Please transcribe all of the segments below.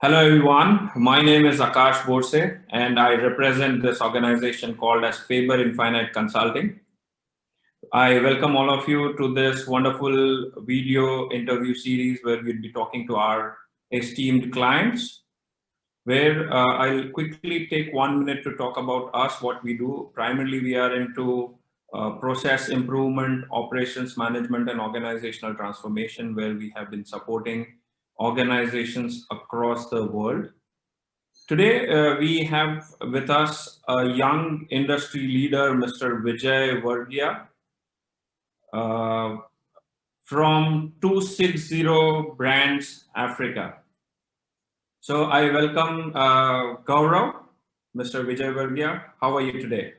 Hello everyone, my name is Akash Borse and I represent this organization called as Faber Infinite Consulting. I welcome all of you to this wonderful video interview series where we'll be talking to our esteemed clients, where I'll quickly take 1 minute to talk about us, what we do. Primarily, we are into process improvement, operations management, and organizational transformation, where we have been supporting organizations across the world. Today, we have with us a young industry leader, Mr. Vijayvargiya, uh, from 260 Brands Africa. So I welcome Gaurav, Mr. Vijayvargiya. How are you today?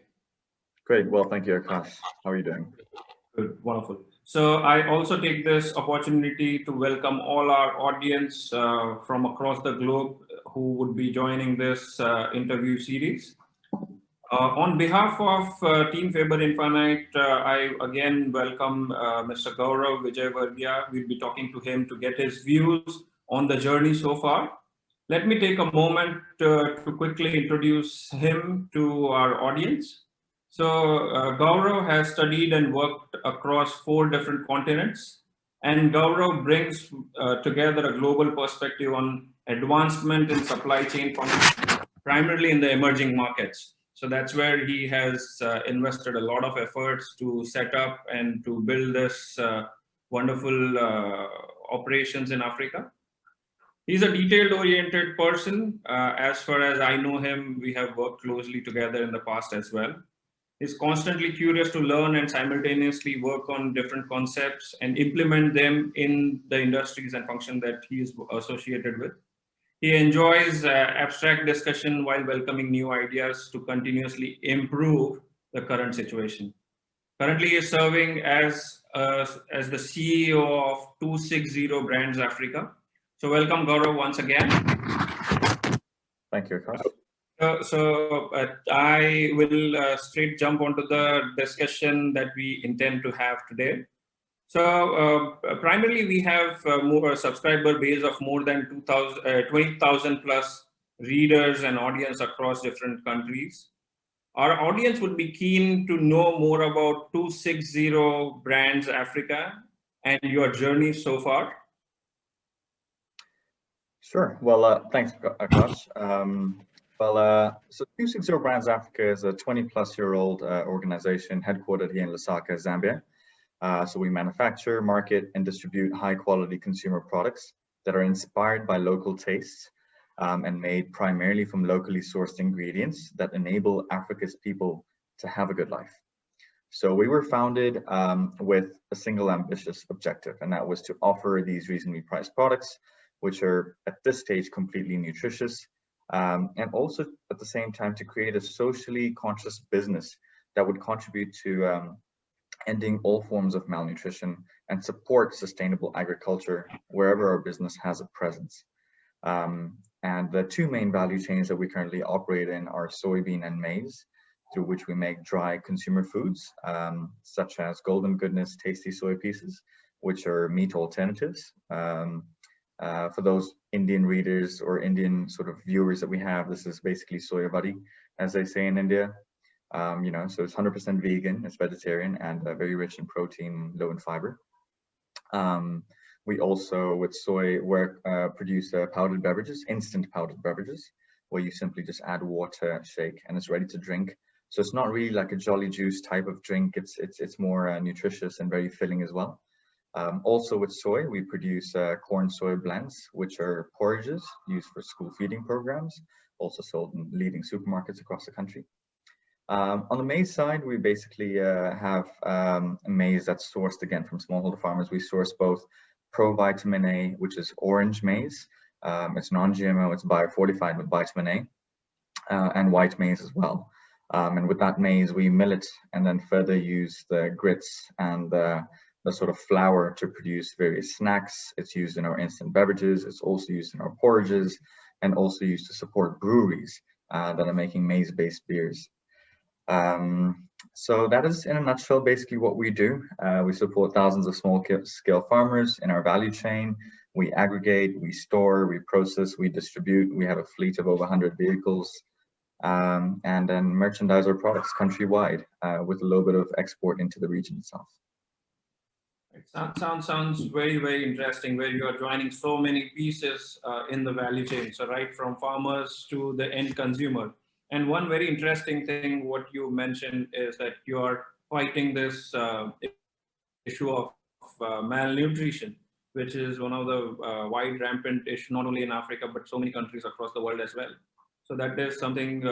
Great. Well, thank you, Akash. How are you doing? Good, wonderful. So I also take this opportunity to welcome all our audience from across the globe who would be joining this interview series. On behalf of Team Faber Infinite, I again welcome Mr. Gaurav Vijayvargiya. We'll be talking to him to get his views on the journey so far. Let me take a moment to quickly introduce him to our audience. So Gaurav has studied and worked across 4 different continents, and Gaurav brings together a global perspective on advancement in supply chain functions, primarily in the emerging markets. So that's where he has invested a lot of efforts to set up and to build this wonderful operations in Africa. He's a detailed-oriented person. As far as I know him, we have worked closely together in the past as well. He's constantly curious to learn and simultaneously work on different concepts and implement them in the industries and function that he is associated with. He enjoys abstract discussion while welcoming new ideas to continuously improve the current situation. Currently, he is serving as the CEO of 260 Brands Africa. So welcome, Gaurav, once again. Thank you, Akash. I will straight jump onto the discussion that we intend to have today. So primarily, we have a subscriber base of more than 20,000 plus readers and audience across different countries. Our audience would be keen to know more about 260 Brands Africa and your journey so far. Sure. Well, thanks, Akash. So 260 Brands Africa is a 20-plus-year-old organization headquartered here in Lusaka, Zambia. So we manufacture, market, and distribute high-quality consumer products that are inspired by local tastes and made primarily from locally sourced ingredients that enable Africa's people to have a good life. So we were founded with a single ambitious objective, and that was to offer these reasonably priced products, which are at this stage completely nutritious, and also at the same time to create a socially conscious business that would contribute to ending all forms of malnutrition and support sustainable agriculture wherever our business has a presence. And the 2 main value chains that we currently operate in are soybean and maize, through which we make dry consumer foods, such as Golden Goodness Tasty Soy Pieces, which are meat alternatives. For those Indian readers or Indian sort of viewers that we have, this is basically soya buddy, as they say in India. So it's 100% vegan, it's vegetarian, and very rich in protein, low in fiber. We also, with soy, produce powdered beverages, instant powdered beverages, where you simply just add water, shake, and it's ready to drink. So it's not really like a jolly juice type of drink. It's more nutritious and very filling as well. Also with soy, we produce corn soy blends, which are porridges used for school feeding programs, also sold in leading supermarkets across the country. On the maize side, we basically have maize that's sourced again from smallholder farmers. We source both provitamin A, which is orange maize. It's non-GMO, it's biofortified with vitamin A, and white maize as well. And with that maize, we mill it and then further use the grits and the sort of flour to produce various snacks. It's used in our instant beverages. It's also used in our porridges and also used to support breweries that are making maize-based beers. So that is in a nutshell basically what we do. We support thousands of small-scale farmers in our value chain. We aggregate, we store, we process, we distribute. We have a fleet of over 100 vehicles, and then merchandise our products countrywide with a little bit of export into the region itself. It sounds very, very interesting, where you are joining so many pieces in the value chain. So right from farmers to the end consumer. And one very interesting thing, what you mentioned, is that you are fighting this issue of malnutrition, which is one of the wide rampant issue, not only in Africa, but so many countries across the world as well. So that is something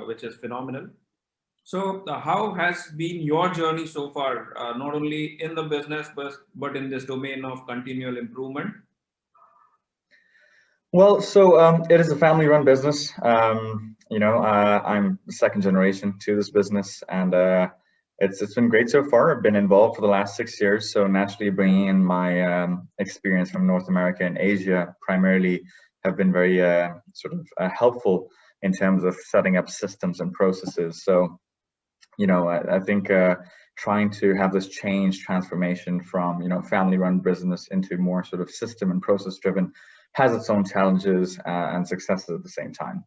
which is phenomenal. So how has been your journey so far, not only in the business, but in this domain of continual improvement? Well, so it is a family-run business. I'm second generation to this business, and it's been great so far. I've been involved for the last 6 years, so naturally bringing in my experience from North America and Asia primarily have been very helpful in terms of setting up systems and processes. So, I think trying to have this transformation from family-run business into more sort of system and process-driven has its own challenges and successes at the same time.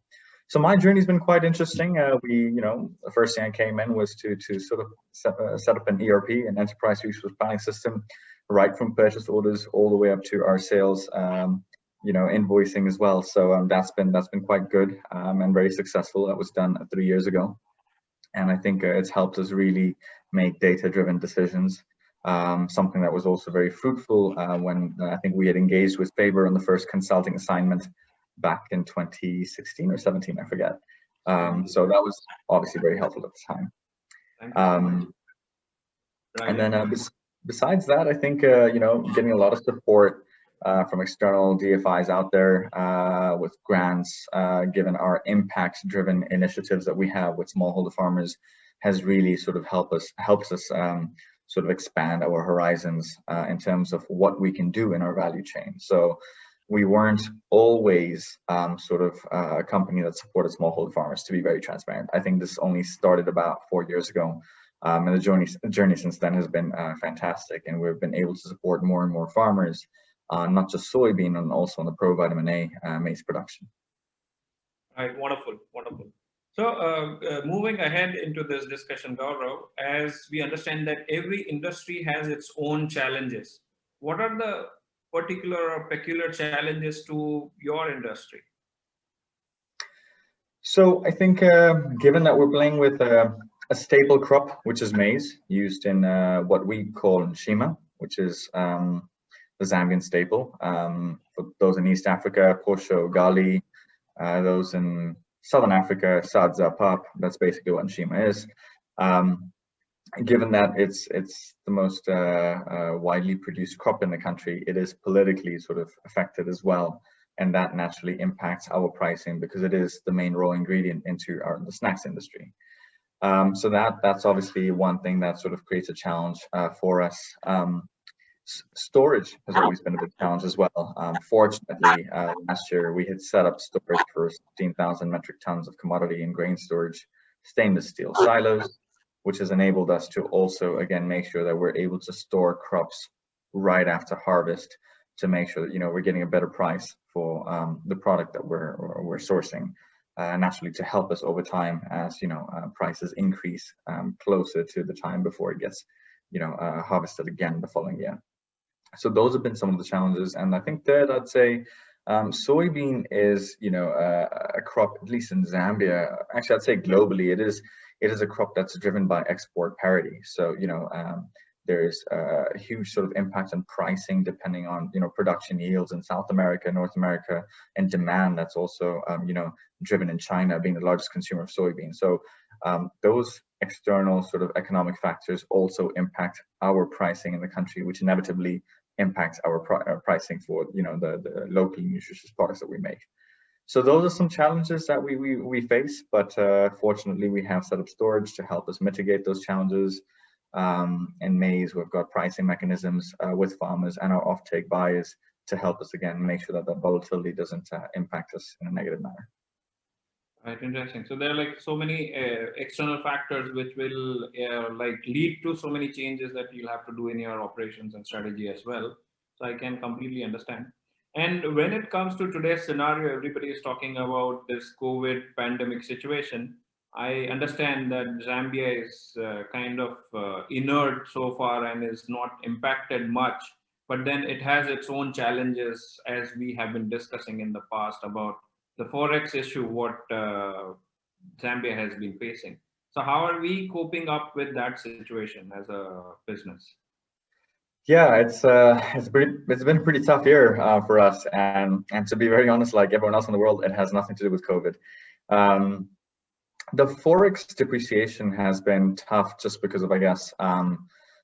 So my journey's been quite interesting. The first thing I came in was to sort of set up an ERP, an enterprise resource planning system, right from purchase orders all the way up to our sales, invoicing as well. So that's been quite good and very successful. That was done 3 years ago, and I think it's helped us really make data-driven decisions. Something that was also very fruitful when I think we had engaged with Faber on the first consulting assignment back in 2016 or 17, I forget. So that was obviously very helpful at the time. And then besides that, I think, getting a lot of support from external DFIs out there with grants, given our impact-driven initiatives that we have with smallholder farmers, has really sort of helps us sort of expand our horizons in terms of what we can do in our value chain. So we weren't always sort of a company that supported smallholder farmers, to be very transparent. I think this only started about 4 years ago, and the journey since then has been fantastic, and we've been able to support more and more farmers, not just soybean, and also on the pro-vitamin A maize production. Right, wonderful, wonderful. So moving ahead into this discussion, Gaurav, as we understand that every industry has its own challenges, what are the particular or peculiar challenges to your industry? So I think given that we're playing with a staple crop, which is maize, used in what we call nshima, which is the Zambian staple. For those in East Africa, posho, gali, those in Southern Africa, sadza, pap, that's basically what nshima is. Given that it's the most widely produced crop in the country, it is politically sort of affected as well, and that naturally impacts our pricing because it is the main raw ingredient into the snacks industry. So that's obviously one thing that sort of creates a challenge for us. Storage has always been a big challenge as well. Fortunately, last year we had set up storage for 16,000 metric tons of commodity and grain storage, stainless steel silos, which has enabled us to also, again, make sure that we're able to store crops right after harvest to make sure that, we're getting a better price for the product that we're sourcing, naturally to help us over time as, prices increase closer to the time before it gets, harvested again the following year. So those have been some of the challenges. And I think that I'd say soybean is, a crop, at least in Zambia, actually I'd say globally, it is a crop that's driven by export parity. So, there's a huge sort of impact on pricing depending on, production yields in South America, North America, and demand that's also, driven in China being the largest consumer of soybean. So those external sort of economic factors also impact our pricing in the country, which inevitably impacts our pricing for, the locally nutritious products that we make. So those are some challenges that we face, but fortunately we have set up storage to help us mitigate those challenges. In maize, we've got pricing mechanisms with farmers and our offtake buyers to help us again make sure that the volatility doesn't impact us in a negative manner. Right, interesting. So there are like so many external factors which will lead to so many changes that you'll have to do in your operations and strategy as well. So I can completely understand. And when it comes to today's scenario, everybody is talking about this COVID pandemic situation. I understand that Zambia is kind of inert so far and is not impacted much, but then it has its own challenges, as we have been discussing in the past about the forex issue, what Zambia has been facing. So, how are we coping up with that situation as a business? Yeah, it's been a pretty tough year for us, and to be very honest, like everyone else in the world, it has nothing to do with COVID. Um, the forex depreciation has been tough just because of, I guess,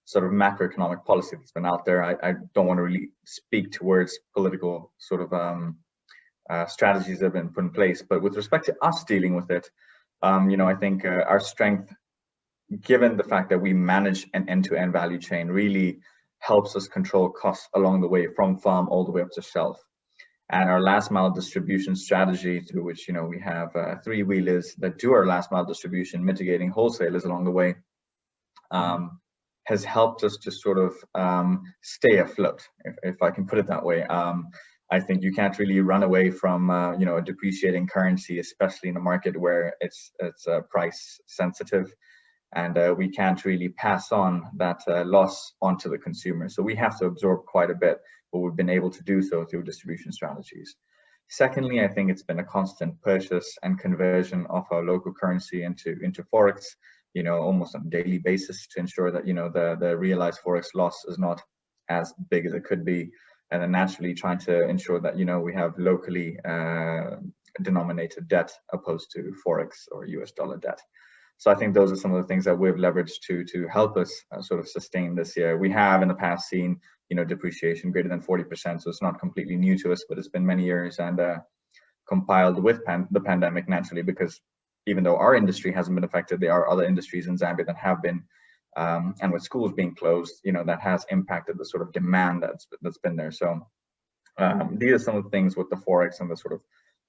sort of macroeconomic policy that's been out there. I don't want to really speak towards political sort of strategies that have been put in place, but with respect to us dealing with it, I think our strength, given the fact that we manage an end-to-end value chain, really helps us control costs along the way from farm all the way up to shelf. And our last mile distribution strategy, through which we have three-wheelers that do our last mile distribution, mitigating wholesalers along the way, has helped us to sort of stay afloat, if I can put it that way. I think you can't really run away from a depreciating currency, especially in a market where it's price sensitive. And we can't really pass on that loss onto the consumer. So we have to absorb quite a bit, but we've been able to do so through distribution strategies. Secondly, I think it's been a constant purchase and conversion of our local currency into Forex, almost on a daily basis, to ensure that, the realized Forex loss is not as big as it could be. And then naturally trying to ensure that, we have locally denominated debt opposed to Forex or US dollar debt. So I think those are some of the things that we've leveraged to help us sort of sustain this year. We have in the past seen, depreciation greater than 40%. So it's not completely new to us, but it's been many years and compiled with the pandemic naturally, because even though our industry hasn't been affected, there are other industries in Zambia that have been, and with schools being closed, that has impacted the sort of demand that's been there. So these are some of the things with the Forex and the sort of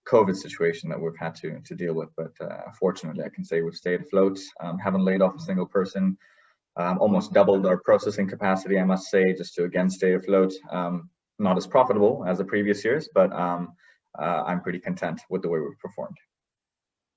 COVID situation that we've had to deal with, but fortunately I can say we've stayed afloat, haven't laid off a single person, almost doubled our processing capacity, I must say, just to again stay afloat. Not as profitable as the previous years, but I'm pretty content with the way we've performed.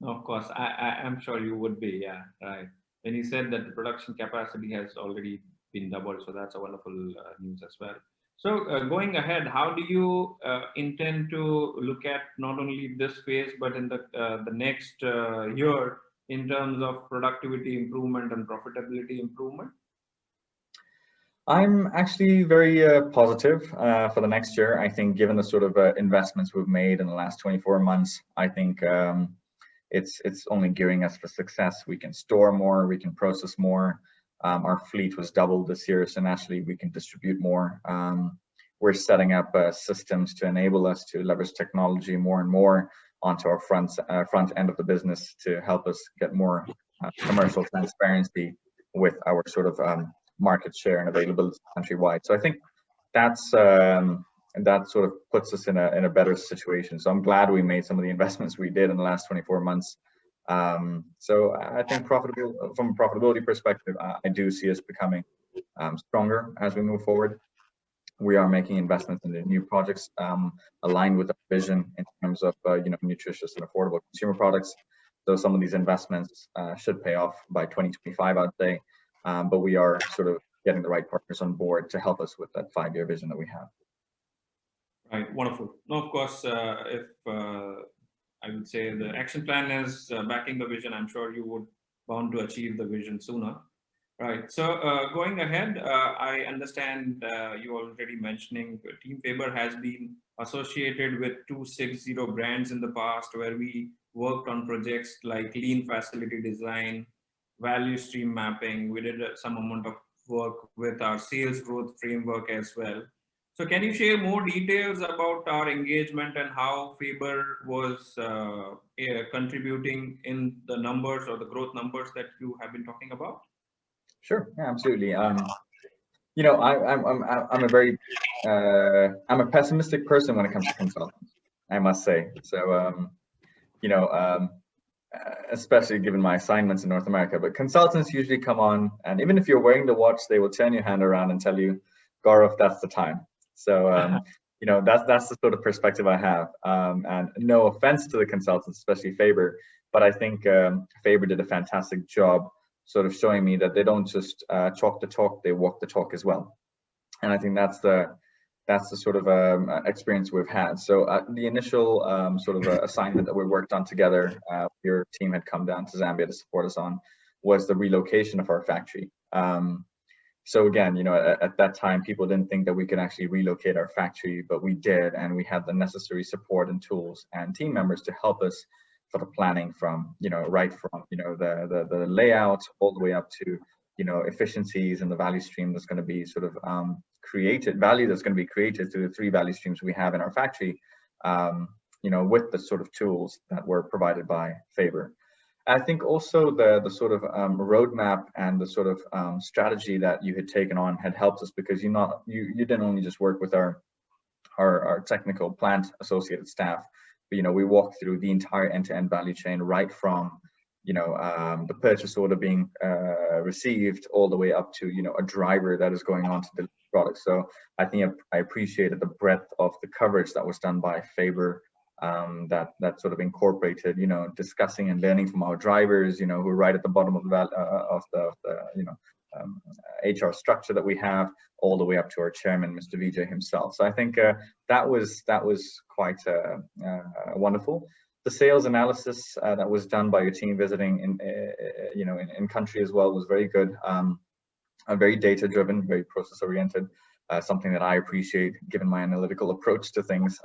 Of course, I'm sure you would be, yeah, right. When you said that the production capacity has already been doubled, so that's a wonderful news as well. So going ahead, how do you intend to look at not only this phase, but in the next year in terms of productivity improvement and profitability improvement? I'm actually very positive for the next year. I think given the sort of investments we've made in the last 24 months, I think it's only gearing us for success. We can store more, we can process more. Our fleet was doubled this year, so naturally we can distribute more. We're setting up systems to enable us to leverage technology more and more onto our front end of the business to help us get more commercial transparency with our sort of market share and availability countrywide. So I think that sort of puts us in a better situation. So I'm glad we made some of the investments we did in the last 24 months. So I think from a profitability perspective, I do see us becoming stronger as we move forward. We are making investments into new projects aligned with our vision in terms of nutritious and affordable consumer products. So some of these investments should pay off by 2025, I'd say. But we are sort of getting the right partners on board to help us with that 5-year vision that we have. Right, wonderful. No, of course, if I would say the action plan is backing the vision, I'm sure you would bound to achieve the vision sooner. Right. So going ahead, I understand you already mentioning Team Faber has been associated with 260 brands in the past, where we worked on projects like lean facility design, value stream mapping. We did some amount of work with our sales growth framework as well. So can you share more details about our engagement and how Faber was contributing in the numbers or the growth numbers that you have been talking about? Sure, yeah, absolutely. I'm a very I'm a pessimistic person when it comes to consultants, I must say. So especially given my assignments in North America, but consultants usually come on, and even if you're wearing the watch, they will turn your hand around and tell you, Gaurav, that's the time. So that's the sort of perspective I have. And no offense to the consultants, especially Faber, but I think Faber did a fantastic job sort of showing me that they don't just talk the talk, they walk the talk as well. And I think that's the sort of experience we've had. So the initial sort of assignment that we worked on together, your team had come down to Zambia to support us on, was the relocation of our factory. So again, at that time, people didn't think that we could actually relocate our factory, but we did, and we had the necessary support and tools and team members to help us for the planning from, right from, the layout all the way up to, efficiencies and the value stream that's going to be sort of value that's going to be created through the 3 value streams we have in our factory, with the sort of tools that were provided by Faber. I think also the sort of roadmap and the sort of strategy that you had taken on had helped us, because you didn't only just work with our technical plant associated staff, but we walked through the entire end-to-end value chain, right from the purchase order being received all the way up to a driver that is going on to the product. So I think I appreciated the breadth of the coverage that was done by Faber. That sort of incorporated, discussing and learning from our drivers, who are right at the bottom of the HR structure that we have, all the way up to our chairman, Mr. Vijay himself. So I think that was quite wonderful. The sales analysis that was done by your team visiting in country as well was very good. Very data driven, very process oriented. Something that I appreciate given my analytical approach to things.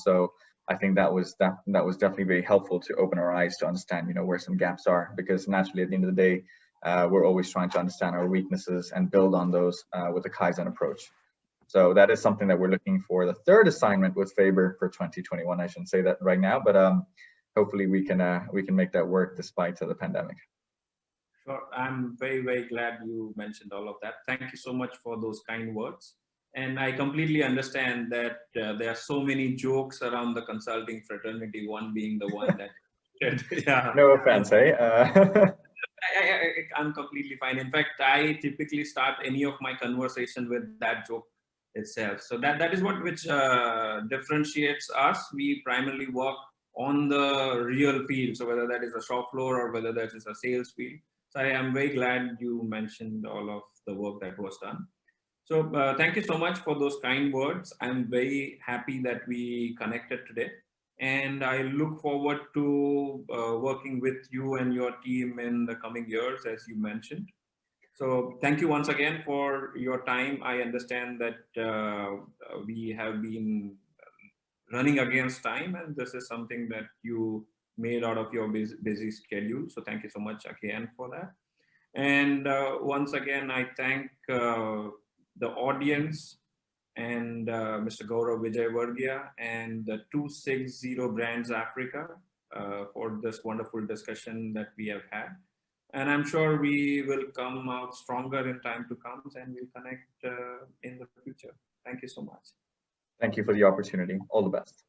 So I think that was definitely very helpful to open our eyes to understand, where some gaps are, because naturally at the end of the day, we're always trying to understand our weaknesses and build on those with a Kaizen approach. So that is something that we're looking for. The third assignment with Faber for 2021. I shouldn't say that right now, but hopefully we can make that work despite the pandemic. Sure. I'm very, very glad you mentioned all of that. Thank you so much for those kind words. And I completely understand that there are so many jokes around the consulting fraternity, one being the one that, yeah. No offense, eh? I'm completely fine. In fact, I typically start any of my conversation with that joke itself. So that is which differentiates us. We primarily work on the real field. So whether that is a shop floor or whether that is a sales field. So I am very glad you mentioned all of the work that was done. So thank you so much for those kind words. I'm very happy that we connected today. And I look forward to working with you and your team in the coming years, as you mentioned. So thank you once again for your time. I understand that we have been running against time, and this is something that you made out of your busy schedule. So thank you so much again for that. And once again, I thank the audience and Mr. Gaurav Vijayvargiya and the 260 Brands Africa for this wonderful discussion that we have had. And I'm sure we will come out stronger in time to come, and we'll connect in the future. Thank you so much. Thank you for the opportunity. All the best.